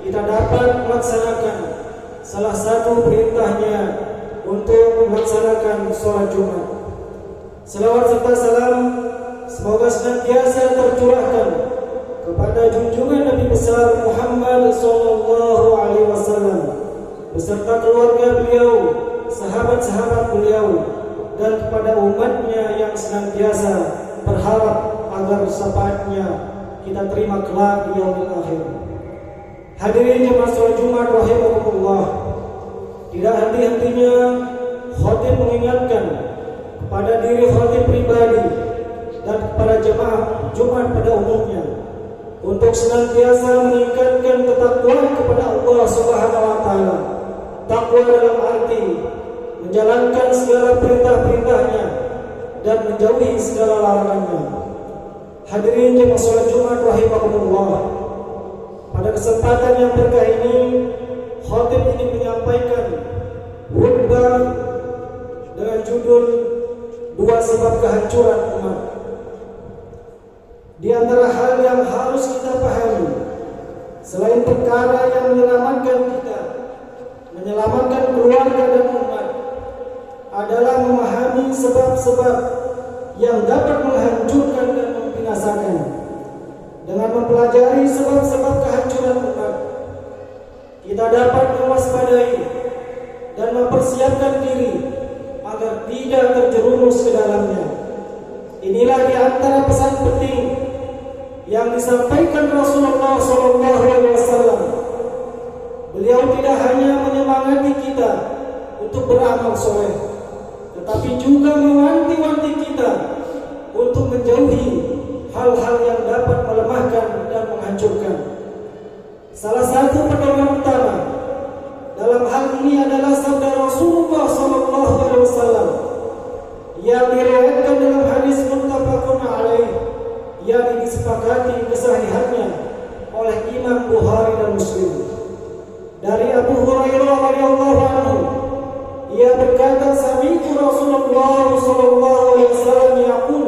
kita dapat melaksanakan salah satu perintahnya untuk melaksanakan sholat Jumat. Salawat serta salam semoga senantiasa tercurahkan kepada junjungan Nabi besar Muhammad sallallahu alaihi wasallam beserta keluarga beliau, sahabat-sahabat beliau, dan kepada umatnya yang senantiasa berharap agar syafaatnya kita terima kelak di yaumil akhir. Hadirin jemaah salat Jumat rahimakumullah, tidak henti-hentinya khatib mengingatkan kepada diri khatib pribadi dan kepada jemaah Jumat pada umumnya untuk senantiasa meningkatkan ketakwaan kepada Allah Subhanahu wa taala. Takwa dalam arti menjalankan segala perintah-perintahnya dan menjauhi segala larangannya. Hadirin jemaah salat Jumat rahimakumullah, pada kesempatan yang berkah ini khatib ingin menyampaikan khutbah dengan judul dua sebab kehancuran umat. Di antara hal yang harus kita pahami, selain perkara yang menyelamatkan kita, menyelamatkan keluarga dan umat, adalah memahami sebab-sebab yang dapat menghancurkan dan membinasakan. Dengan mempelajari sebab-sebab kehancuran umat, kita dapat mewaspadai dan mempersiapkan diri agar tidak terjerumus ke dalamnya. Inilah di antara pesan penting yang disampaikan Rasulullah SAW. Beliau tidak hanya menyemangati kita untuk beramal soleh, tetapi juga mewanti-wanti kita untuk menjauhi hal-hal yang dapat melemahkan dan menghancurkan. Salah satu pedoman utama dalam hal ini adalah sabda Rasulullah SAW yang diriwayatkan dalam hadis muttafaqun alaih, yang disepakati kesahihannya oleh Imam Bukhari dan Muslim. Dari Abu Hurairah radhiyallahu anhu, ia berkata, sami'tu Rasulullah sallallahu alaihi wasallam yaqul,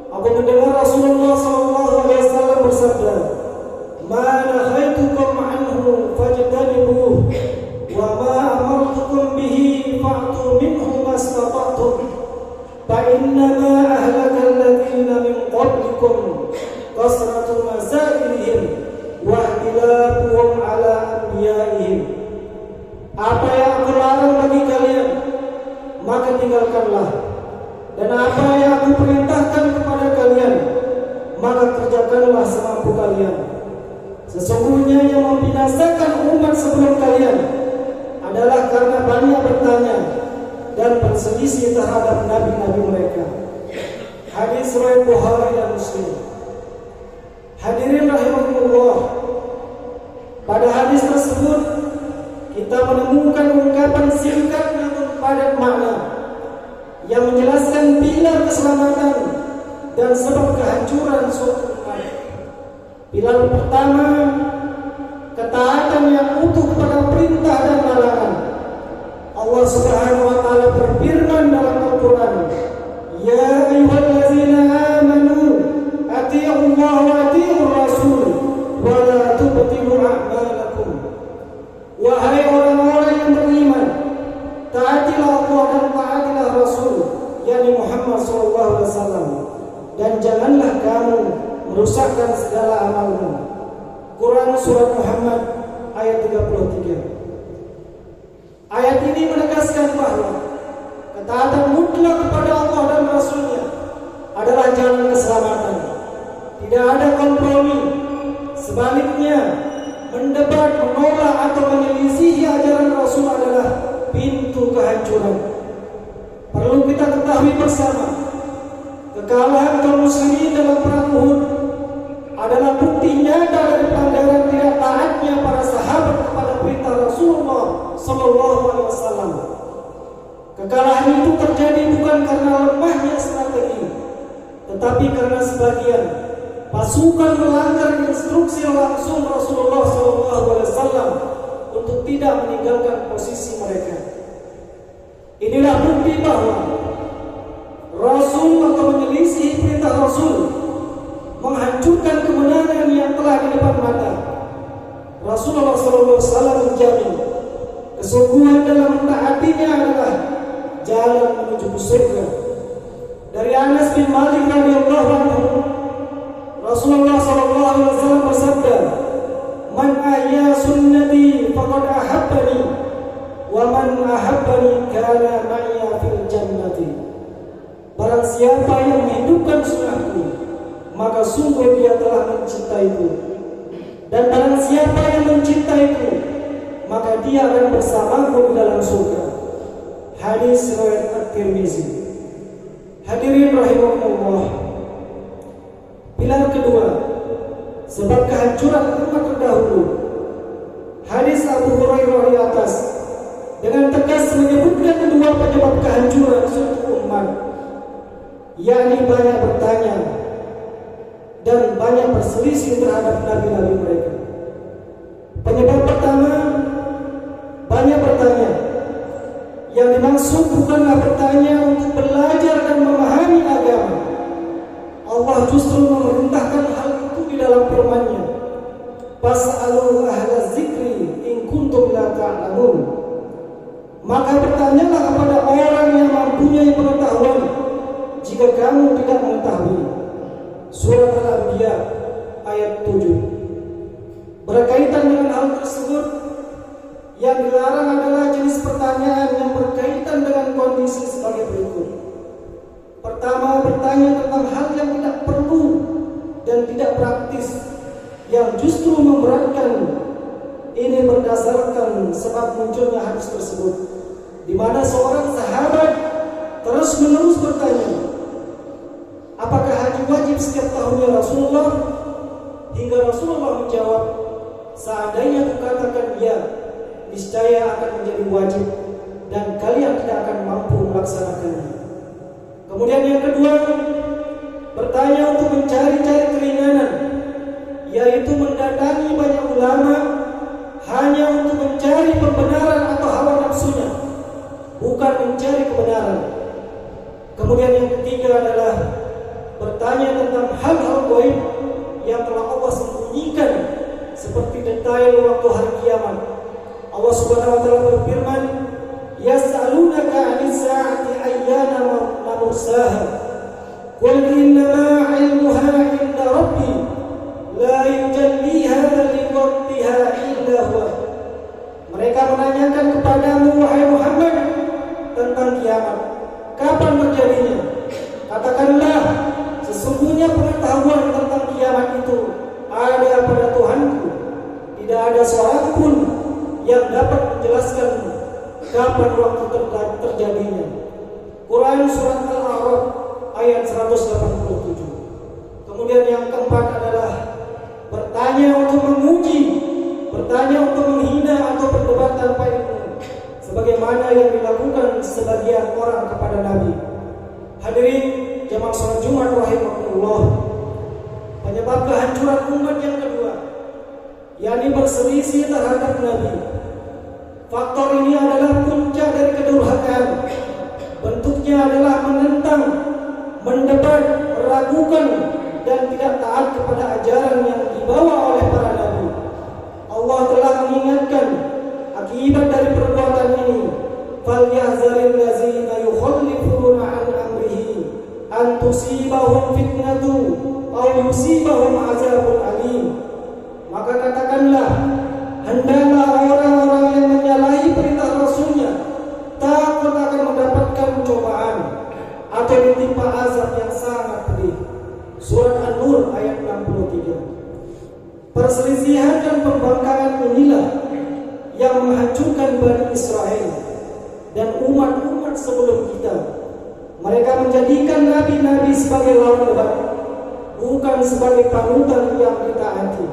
aku mendengar Rasulullah sallallahu alaihi wasallam bersabda, ma nahaitukum anhu fajtanibuh wa ma amartukum bihi fa'tu minhu mastata'tum fa innama ahlaka alladhina min qablikum kasratu masailihim wa ihtilafuhum ala anbiya'ihim. Apa yang aku larang bagi kalian, maka tinggalkanlah, dan apa yang aku perintahkan kepada kalian, maka kerjakanlah semampu kalian. Sesungguhnya yang membinasakan umat sebelum kalian adalah karena banyak bertanya dan berselisih terhadap nabi-nabi mereka. Hadis riwayat Bukhari dan Muslim. Hadirin rahimakumullah, pada hadis tersebut kita menemukan ungkapan singkat namun padat makna yang menjelaskan pilar keselamatan dan sebab kehancuran suatu umat. Pilar pertama, ketaatan yang utuh pada perintah dan larangan. Allah Subhanahu wa taala berfirman dalam Al-Qur'an, ya ayyuhallazina amanu atii'ullaha wa atii'ur rasul wa la tubtilu a'malakum. Wahai orang-orang yang beriman, taatilah Allah dan taatilah Rasul, yakni Muhammad SAW, dan janganlah kamu merusakkan segala amalmu. Quran Surat Muhammad ayat 33. Ayat ini menegaskan bahwa ketaatan mutlak kepada Allah dan Rasulnya adalah jalan keselamatan. Tidak ada kompromi. Sebaliknya, mendebat, menolak atau menyelisihi ajaran Rasul adalah pintu kehancuran. Perlu kita ketahui bersama, kekalahan kaum muslimin dalam perang Uhud adalah bukti nyata dari pelanggaran tidak taatnya para sahabat kepada perintah Rasulullah SAW. Kekalahan itu terjadi bukan karena lemahnya strategi, tetapi karena sebagian pasukan melanggar instruksi langsung Rasulullah SAW untuk tidak meninggalkan posisi mereka. Inilah bukti bahwa Rasul atau menyelisih perintah Rasul menghancurkan kemenangan yang telah di depan mata. Rasulullah SAW menjamin kesungguhan dalam mentaatinya adalah jalan menuju surga. Dari Anas bin Malik radhiyallahu anhu, Rasulullah SAW bersabda, "Man ahya sunnati faqad ahabbani, wa man ahabbani kana ma'ya fil jannati." Barang siapa yang menghidupkan sunnahku, maka sungguh dia telah mencintaiku. Dan barang siapa yang mencintaiku, maka dia akan bersamaku di dalam surga. Hadis riwayat At-Tirmizi. Hadirin rahimakumullah. Pilar kedua, sebab kehancuran umat terdahulu. Hadis Abu Hurairah di atas dengan tegas menyebutkan dua penyebab kehancuran suatu umat, yakni banyak bertanya dan banyak berselisih terhadap nabi-nabi mereka. Penyebab pertama, banyak bertanya. Yang dimaksud bukanlah bertanya untuk belajar dan memahami agama. Allah justru memerintahkan hal itu di dalam firman-Nya. Fas'alu ahla dzikri in kuntum la ta'lamun. Maka bertanyalah kepada orang yang mempunyai pengetahuan jika kamu tidak mengetahui. Surat Al-Anbiya ayat 7. Berkaitan dengan hal tersebut, yang dilarang adalah jenis pertanyaan yang berkaitan dengan kondisi sebagai berikut. Pertama, bertanya tentang hal yang tidak perlu dan tidak praktis, yang justru memberatkan. Ini berdasarkan sebab munculnya hadis tersebut, di mana seorang sahabat terus-menerus bertanya, apakah haji wajib setiap tahunnya Rasulullah? Hingga Rasulullah menjawab, seandainya kukatakan ya, niscaya akan menjadi wajib dan kalian tidak akan mampu melaksanakannya. Kemudian yang kedua, bertanya untuk mencari-cari keringanan, yaitu mendatangi banyak ulama hanya untuk mencari pembenaran atau hawa nafsunya, bukan mencari kebenaran. Kemudian yang ketiga adalah bertanya tentang hal-hal gaib yang telah Allah sembunyikan, seperti detail waktu hari kiamat. Allah Subhanahu wa taala berfirman, "Yas'alunaka 'anis sa'ati ayyana mursaha. Qul innama 'ilmuha 'inda rabbi, la yujalliha liwaqtiha illa huwa." Mereka menanyakan kepadamu wahai Muhammad tentang kiamat, kapan terjadinya? Katakanlah, sesungguhnya pengetahuan tentang kiamat itu ada pada Tuhanku. Tidak ada seorang pun yang dapat menjelaskan kapan waktu terjadinya. Quran Surat Al-A'raf ayat 187. Kemudian yang keempat adalah bertanya untuk menguji, bertanya untuk menghina atau berdebat tanpa ilmu, sebagaimana yang dilakukan sebagian orang kepada Nabi. Hadirin jamaah salat Jumat rahimakumullah. Penyebab kehancuran umat yang kedua, yakni berselisih terhadap Nabi. Faktor ini adalah puncak dari kedurhakaan. Bentuknya adalah menentang, mendebat, meragukan, dan tidak taat kepada ajaran yang dibawa oleh para nabi. Allah telah mengingatkan akibat dari perbuatan ini. Falyahzaril ladzina yukhallifuna an amrihi an tusibahum fitnatu aw yusibahum azabun alim. Maka katakanlah, hendaklah orang-orang yang menyalahi perintah Rasulnya takut akan mendapatkan cobaan atau ditimpa azab yang sangat pedih. Surat An-Nur ayat 63. Perselisihan dan pembangkangan inilah yang menghancurkan Bani Israel dan umat-umat sebelum kita. Mereka menjadikan nabi-nabi sebagai lawan debat, bukan sebagai panutan yang ditaati.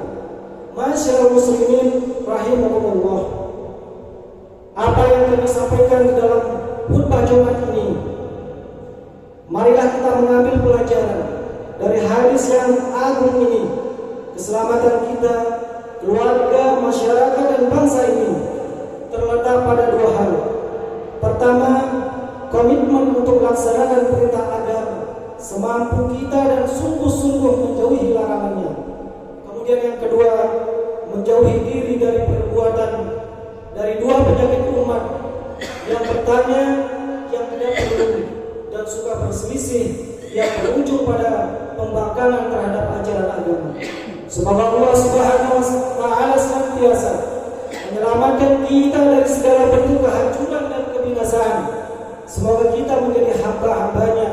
Masyaallah muslimin rahimakumullah. Apa yang kami sampaikan di dalam khutbah Jumat ini, marilah kita mengambil pelajaran dari hadis yang agung ini. Keselamatan kita, keluarga, masyarakat, dan bangsa ini terletak pada dua hal. Pertama, komitmen untuk melaksanakan perintah agama semampu kita dan sungguh-sungguh menjauhi larangannya. Kemudian yang kedua, menjauhi diri dari perbuatan dari dua penyakit umat yang bertanya, yang tidak perlu, dan suka berselisih yang berujung pada pembangkangan terhadap ajaran agama. Semoga Allah Subhanahu wa Ta'ala senantiasa menyelamatkan kita dari segala bentuk kehancuran dan kebinasaan. Semoga kita menjadi hamba-hambanya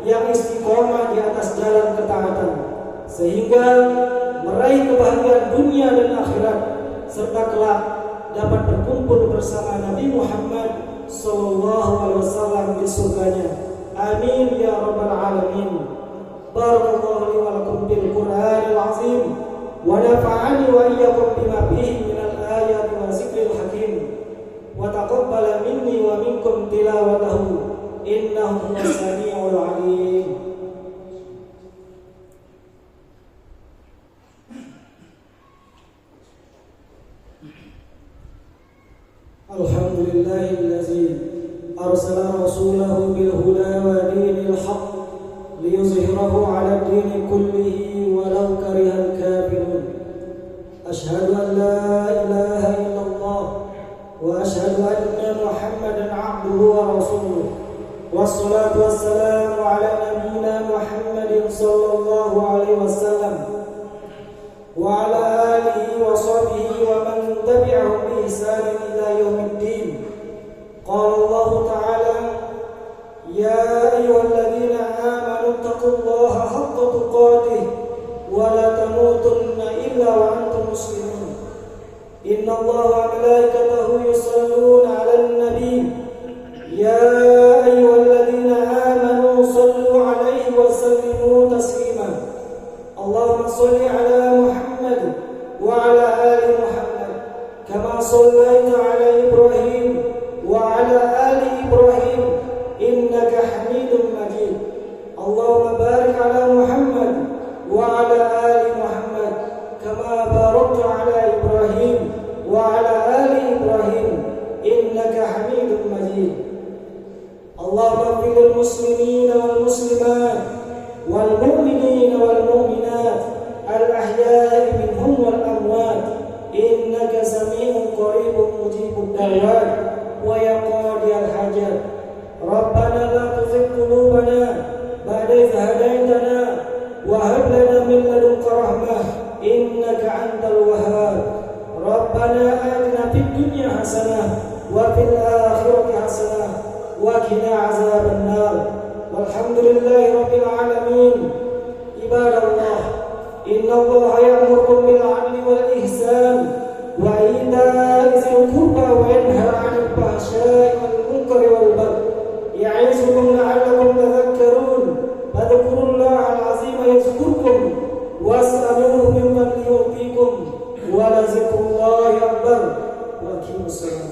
yang istiqomah di atas jalan ketaatan, sehingga meraih kebahagiaan dunia dan akhirat, serta kelak dapat berkumpul bersama Nabi Muhammad SAW di surganya. Amin ya rabbal alamin. Barakallahu li wa lakum bil Qur'anil azim wa nafa'ani wa iyyakum bima fihi minal ayati wa zikril hakim wa taqabbala minni wa minkum tilawatahu innahu huwas samiul alim. Alhamdulillahillazi arsala rasulahu bil huda wa dinil haqq liyuzhirahu 'ala ad-din kullihi walau karihal kafirun. Asyhadu an la ilaha illallah wa asyhadu anna Muhammadan 'abduhu wa rasuluh. Wassalatu wassalamu 'ala nabiyyina Muhammadin sallallahu alaihi wasallam wa 'ala alihi wa sahbihi wa man tabi'ahum bi ihsan ila yaumiddin. Qala Allah ta'ala: Ya ayyuhalladzina amanu taqullaha haqqa tuqatih wa la tamutunna illa wa antum muslimun. Innallaha wa malaikatahu yusalluna 'alan nabiy. Ya ayyuhalladzina amanu sallu 'alaihi wa sallimu taslima. Allahumma shalli 'ala Muhammad wa 'ala ali Muhammad kama shallaita 'ala Ibrahim wa 'ala ali Ibrahim innaka Hamidum Majid. Allahumma barik 'ala Muhammad wa 'ala ali Muhammad kama barakta 'ala Ibrahim wa 'ala ali Ibrahim innaka Hamidum Majid. Allahumma ighfir lil muslimina wal muslimat wal mu'minina wal mu'minat al ahya'i minhum wal amwat innaka sami'un qaribun mujibud da'wat wa ya qadiyal hajat. Rabbana la tuzigh qulubana ba'da idh hadaytana wa hab lana min ladunka rahmah innaka antal wahhab. Rabbana atina fid dunya hasanah wa fil akhirati hasanah wa qina azaban nar. Walhamdulillahi rabbil alamin. Ibadallah, innallaha ya'murukum bil 'adli wal ihsan wa ita'i dzil qurba wa yanha 'anil fahsya'i wal munkari wal baghi ya'izukum la'allakum tadhakkarun. Fadhkurullaha al-'azima yadhkurkum was'aluhu min fadlihi yu'tikum wa la dzikrullahi akbar. Wa aqimus salam.